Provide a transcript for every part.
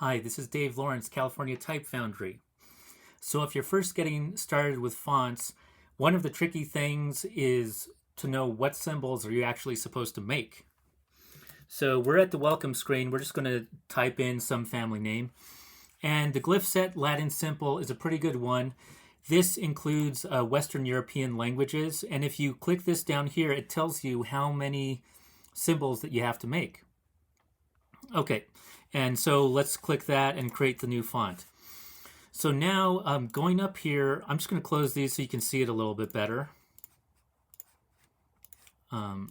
Hi, this is Dave Lawrence, California Type Foundry. So if you're first getting started with fonts, one of the tricky things is to know what symbols are you actually supposed to make. So we're at the welcome screen. We're just going to type in some family name. And the glyph set Latin simple is a pretty good one. This includes Western European languages. And if you click this down here, it tells you how many symbols that you have to make. Okay, and so let's click that and create the new font. So now going up here, I'm just going to close these so you can see it a little bit better. Some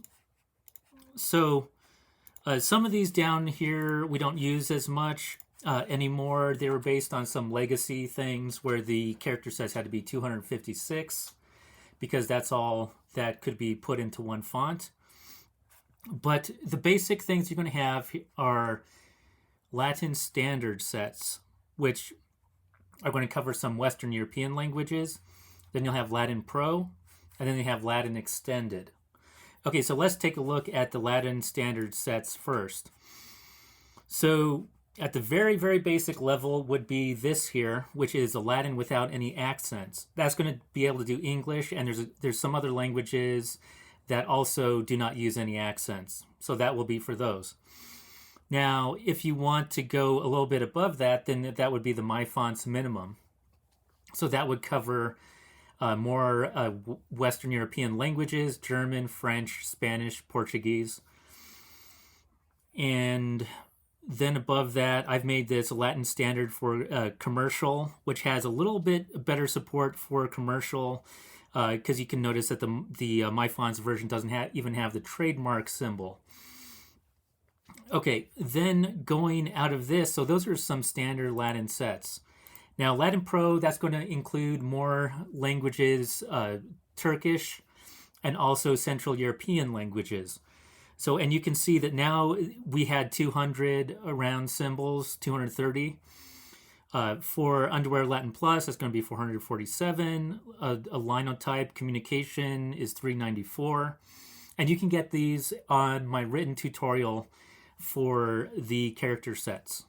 of these down here we don't use as much anymore. They were based on some legacy things where the character size had to be 256 because that's all that could be put into one font. But the basic things you're going to have are Latin standard sets, which are going to cover some Western European languages. Then you'll have Latin Pro, and then you have Latin Extended. Okay, so let's take a look at the Latin standard sets first. So at the very, very basic level would be this here, which is a Latin without any accents. That's going to be able to do English, and there's some other languages that also do not use any accents. So that will be for those. Now, if you want to go a little bit above that, then that would be the My Fonts minimum. So that would cover more Western European languages, German, French, Spanish, Portuguese. And then above that, I've made this a Latin standard for commercial, which has a little bit better support for commercial because you can notice that the My Fonts version doesn't even have the trademark symbol. Okay, then going out of this, so those are some standard Latin sets. Now, Latin Pro, that's going to include more languages, Turkish, and also Central European languages. So, and you can see that now we had 200 around symbols, 230. For Underwear Latin Plus, that's going to be 447. A linotype communication is 394. And you can get these on my written tutorial for the character sets.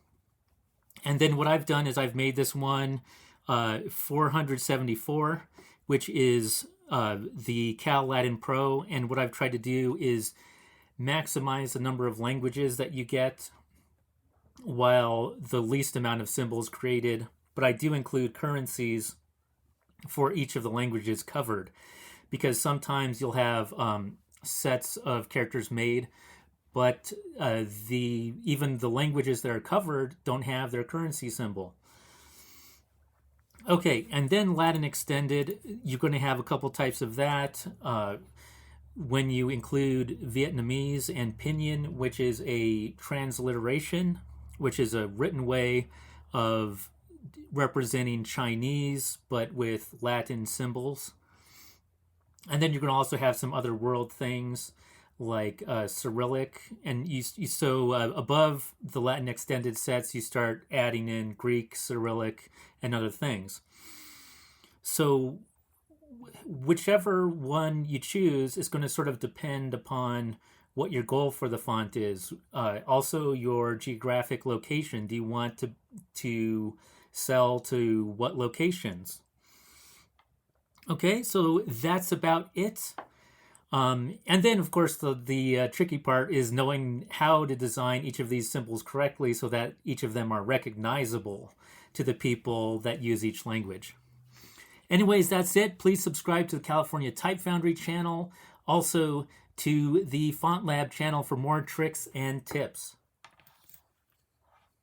And then what I've done is I've made this one 474, which is the Cal Latin Pro. And what I've tried to do is maximize the number of languages that you get while the least amount of symbols created. But I do include currencies for each of the languages covered, because sometimes you'll have sets of characters made, but even the languages that are covered don't have their currency symbol. Okay, and then Latin Extended, you're going to have a couple types of that. When you include Vietnamese and Pinyin, which is a transliteration, which is a written way of representing Chinese, but with Latin symbols. And then you're going to also have some other world things like Cyrillic. And above the Latin extended sets, you start adding in Greek, Cyrillic, and other things. So whichever one you choose is going to sort of depend upon what your goal for the font is. Also, your geographic location. Do you want to sell to what locations? Okay, so that's about it. And then, of course, the tricky part is knowing how to design each of these symbols correctly so that each of them are recognizable to the people that use each language. Anyways, that's it. Please subscribe to the California Type Foundry channel. Also to the FontLab channel for more tricks and tips.